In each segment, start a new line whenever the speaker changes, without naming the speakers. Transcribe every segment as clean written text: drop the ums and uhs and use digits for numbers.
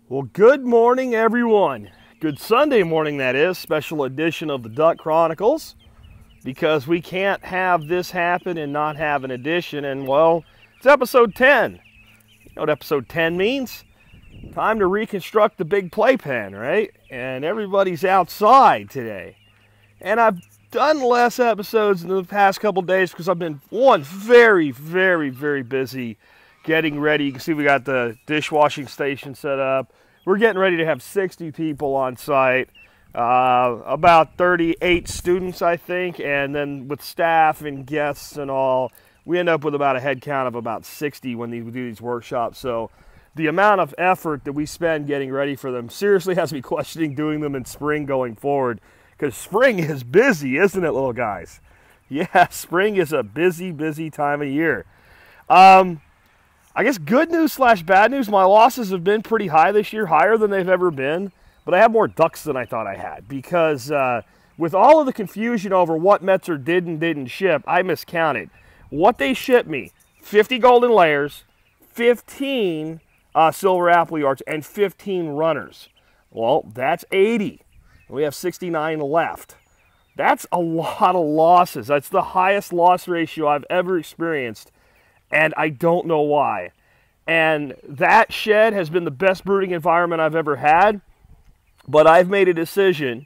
Well, good morning, everyone. Good Sunday morning, that is. Special edition of the Duck Chronicles. Because we can't have this happen and not have an edition. And, well, it's episode 10. You know what episode 10 means? Time to reconstruct the big playpen, right? And everybody's outside today. And I've done less episodes in the past couple days because I've been, very busy getting ready. You can see we got the dishwashing station set up. We're getting ready to have 60 people on site, about 38 students, I think, and then with staff and guests and all, we end up with about a head count of about 60 when we do these workshops. So the amount of effort that we spend getting ready for them seriously has me questioning doing them in spring going forward, because spring is busy, isn't it, little guys? Yeah, spring is a busy time of year. I guess good news slash bad news, my losses have been pretty high this year, higher than they've ever been, but I have more ducks than I thought I had because with all of the confusion over what Metzer did and didn't ship, I miscounted. What they shipped me, 50 golden layers, 15 silver appleyards, and 15 runners. Well, that's 80. We have 69 left. That's a lot of losses. That's the highest loss ratio I've ever experienced. And I don't know why. And that shed has been the best brooding environment I've ever had. But I've made a decision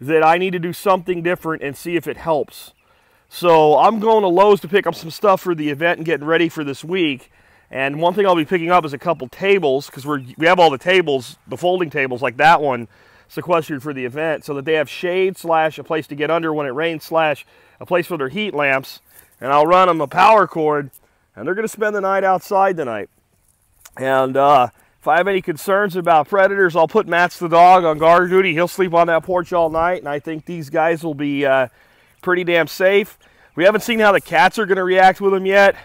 that I need to do something different and see if it helps. So I'm going to Lowe's to pick up some stuff for the event and getting ready for this week. And one thing I'll be picking up is a couple tables, because we have all the tables, the folding tables like that one, sequestered for the event, so that they have shade slash a place to get under when it rains slash a place for their heat lamps. And I'll run them a power cord. And they're going to spend the night outside tonight. And if I have any concerns about predators, I'll put Matt's the dog on guard duty. He'll sleep on that porch all night, and I think these guys will be pretty damn safe. We haven't seen how the cats are going to react with them yet.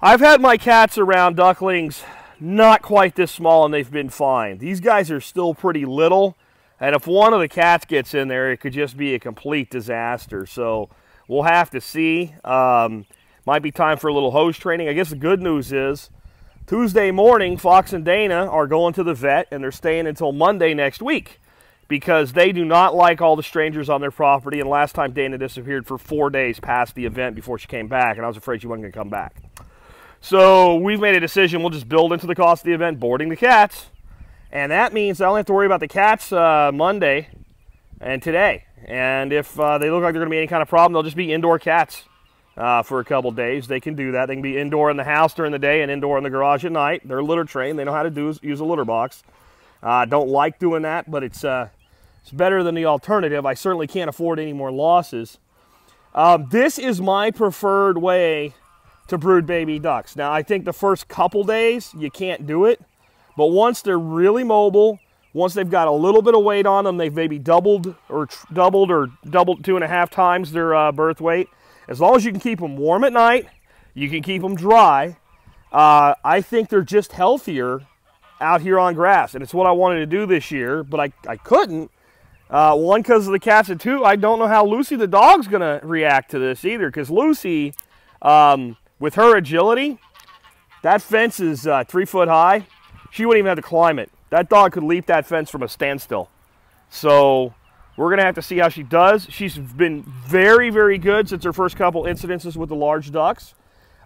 I've had my cats around ducklings not quite this small, and they've been fine. These guys are still pretty little, and if one of the cats gets in there, it could just be a complete disaster. So we'll have to see. Might be time for a little hose training. I guess the good news is Tuesday morning, Fox and Dana are going to the vet, and they're staying until Monday next week because they do not like all the strangers on their property. And last time Dana disappeared for 4 days past the event before she came back, and I was afraid she wasn't going to come back. So we've made a decision. We'll just build into the cost of the event boarding the cats. And that means I only have to worry about the cats Monday and today. And if they look like they're going to be any kind of problem, they'll just be indoor cats. For a couple days. They can do that. They can be indoor in the house during the day and indoor in the garage at night. They're litter trained. They know how to use a litter box. Don't like doing that, but it's better than the alternative. I certainly can't afford any more losses. This is my preferred way to brood baby ducks. Now, I think the first couple days you can't do it, but once they're really mobile, once they've got a little bit of weight on them, they've maybe doubled 2.5 times their birth weight. As long as you can keep them warm at night, you can keep them dry, I think they're just healthier out here on grass. And it's what I wanted to do this year, but I couldn't. One, because of the cats, and two, I don't know how Lucy the dog's going to react to this either. Because Lucy, with her agility, that fence is 3 foot high. She wouldn't even have to climb it. That dog could leap that fence from a standstill. So we're going to have to see how she does. She's been very good since her first couple incidences with the large ducks.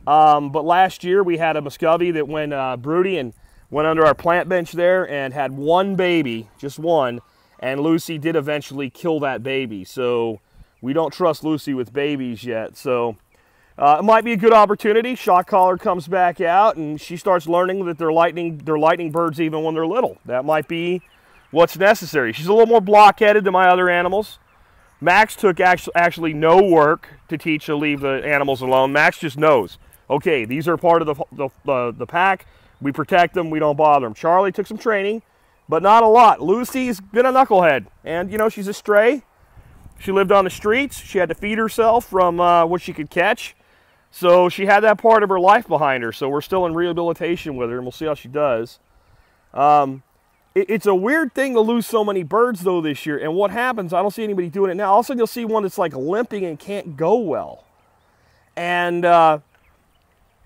But last year we had a Muscovy that went broody and went under our plant bench there and had one baby, just one, and Lucy did eventually kill that baby. So we don't trust Lucy with babies yet. So it might be a good opportunity. Shock collar comes back out and she starts learning that they're lightning birds even when they're little. That might be what's necessary. She's a little more block-headed than my other animals. Max took actually no work to teach to leave the animals alone. Max just knows, okay, these are part of the pack. We protect them. We don't bother them. Charlie took some training, but not a lot. Lucy's been a knucklehead, and, you know, she's a stray. She lived on the streets. She had to feed herself from what she could catch. So she had that part of her life behind her. So we're still in rehabilitation with her, and we'll see how she does. It's a weird thing to lose so many birds, though, this year. And what happens, I don't see anybody doing it now. All of a sudden, you'll see one that's, like, limping and can't go well. And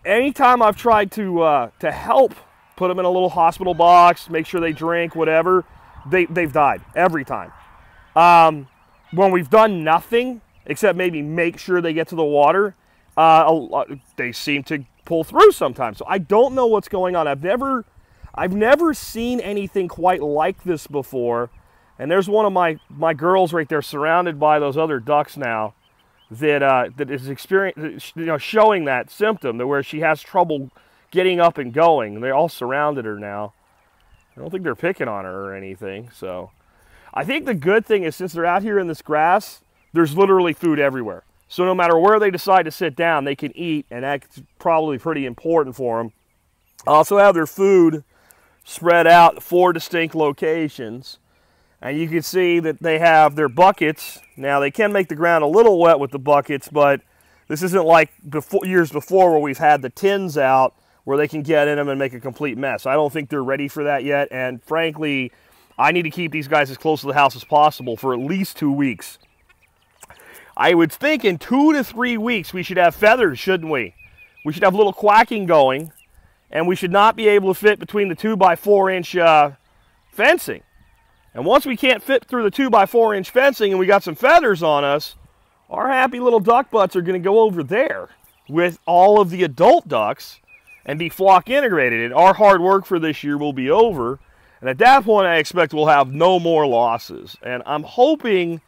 anytime I've tried to help put them in a little hospital box, make sure they drink, whatever. They've died every time. When we've done nothing except maybe make sure they get to the water, they seem to pull through sometimes. So I don't know what's going on. I've never seen anything quite like this before. And there's one of my girls right there, surrounded by those other ducks now, that is showing that symptom, that where she has trouble getting up and going. They all surrounded her now. I don't think they're picking on her or anything. So I think the good thing is, since they're out here in this grass, there's literally food everywhere. So no matter where they decide to sit down, they can eat, and that's probably pretty important for them. Also have their food spread out at 4 distinct locations. And you can see that they have their buckets. Now, they can make the ground a little wet with the buckets, but this isn't like years before where we've had the tins out where they can get in them and make a complete mess. I don't think they're ready for that yet, and frankly, I need to keep these guys as close to the house as possible for at least 2 weeks. I would think in 2 to 3 weeks we should have feathers, shouldn't we? We should have a little quacking going, and we should not be able to fit between the 2x4-inch fencing. And once we can't fit through the 2x4-inch fencing and we got some feathers on us, our happy little duck butts are going to go over there with all of the adult ducks and be flock integrated. And our hard work for this year will be over. And at that point, I expect we'll have no more losses. And I'm hoping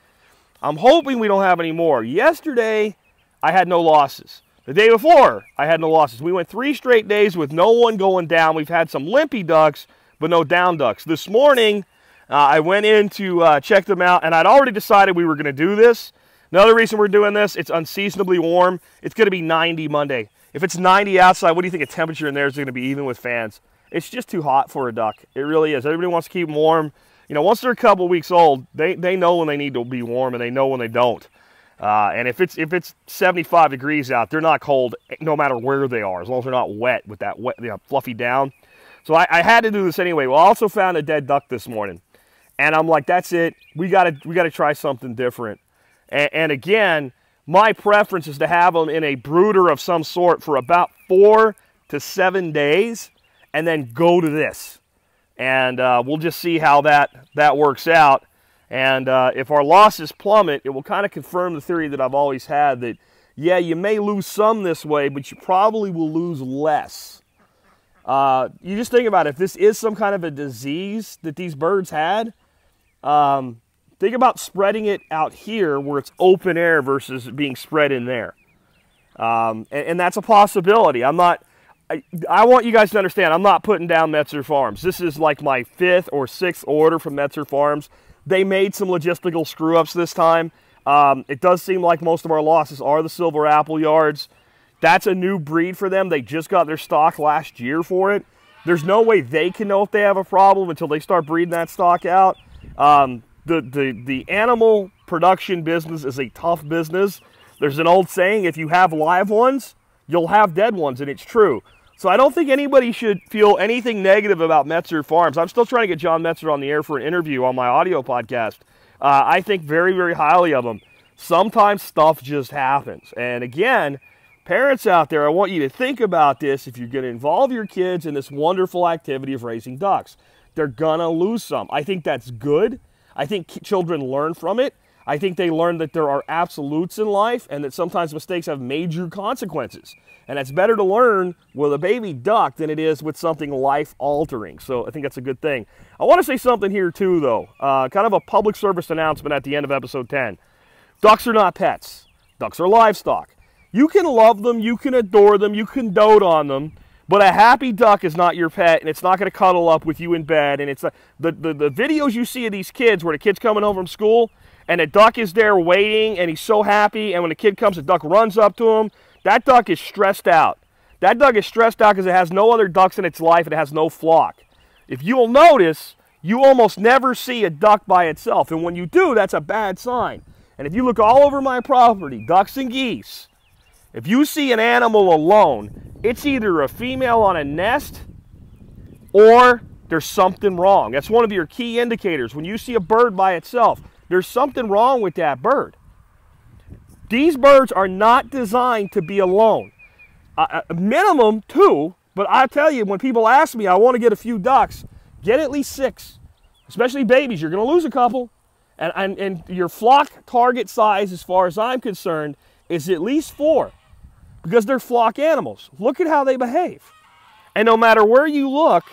we don't have any more. Yesterday, I had no losses. The day before, I had no losses. We went 3 straight days with no one going down. We've had some limpy ducks, but no down ducks. This morning, I went in to check them out, and I'd already decided we were going to do this. Another reason we're doing this, it's unseasonably warm. It's going to be 90 Monday. If it's 90 outside, what do you think a temperature in there is going to be, even with fans? It's just too hot for a duck. It really is. Everybody wants to keep them warm. You know, once they're a couple weeks old, they know when they need to be warm, and they know when they don't. And if it's 75 degrees out, they're not cold no matter where they are, as long as they're not wet with that wet, fluffy down. So I had to do this anyway. Well, I also found a dead duck this morning. And I'm like, that's it. We gotta try something different. And again, my preference is to have them in a brooder of some sort for about 4 to 7 days, and then go to this. And we'll just see how that works out. And if our losses plummet, it will kind of confirm the theory that I've always had, that, yeah, you may lose some this way, but you probably will lose less. You just think about it. If this is some kind of a disease that these birds had, think about spreading it out here where it's open air versus being spread in there. And that's a possibility. I want you guys to understand, I'm not putting down Metzer Farms. This is like my 5th or 6th order from Metzer Farms. They made some logistical screw-ups this time. It does seem like most of our losses are the silver apple yards. That's a new breed for them. They just got their stock last year for it. There's no way they can know if they have a problem until they start breeding that stock out. The animal production business is a tough business. There's an old saying, if you have live ones, you'll have dead ones, and it's true. So I don't think anybody should feel anything negative about Metzer Farms. I'm still trying to get John Metzer on the air for an interview on my audio podcast. I think very, very highly of him. Sometimes stuff just happens. And again, parents out there, I want you to think about this if you're going to involve your kids in this wonderful activity of raising ducks. They're going to lose some. I think that's good. I think children learn from it. I think they learn that there are absolutes in life and that sometimes mistakes have major consequences. And it's better to learn with a baby duck than it is with something life-altering. So I think that's a good thing. I want to say something here too, though. Kind of a public service announcement at the end of episode 10. Ducks are not pets. Ducks are livestock. You can love them, you can adore them, you can dote on them, but a happy duck is not your pet, and it's not going to cuddle up with you in bed. And it's the videos you see of these kids where the kid's coming home from school and the duck is there waiting and he's so happy, and when the kid comes, the duck runs up to him. That duck is stressed out. That duck is stressed out because it has no other ducks in its life. It has no flock. If you'll notice, you almost never see a duck by itself, and when you do, that's a bad sign. And if you look all over my property, ducks and geese, if you see an animal alone, it's either a female on a nest or there's something wrong. That's one of your key indicators. When you see a bird by itself, there's something wrong with that bird. These birds are not designed to be alone. Minimum 2, But I tell you, when people ask me, I want to get a few ducks, get at least 6, especially babies. You're going to lose a couple. And your flock target size, as far as I'm concerned, is at least 4 because they're flock animals. Look at how they behave. And no matter where you look,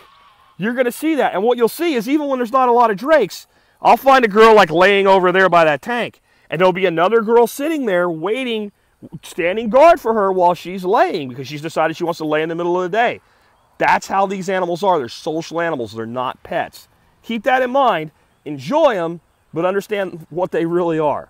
you're going to see that. And what you'll see is even when there's not a lot of drakes, I'll find a girl like laying over there by that tank. And there'll be another girl sitting there waiting, standing guard for her while she's laying because she's decided she wants to lay in the middle of the day. That's how these animals are. They're social animals. They're not pets. Keep that in mind. Enjoy them, but understand what they really are.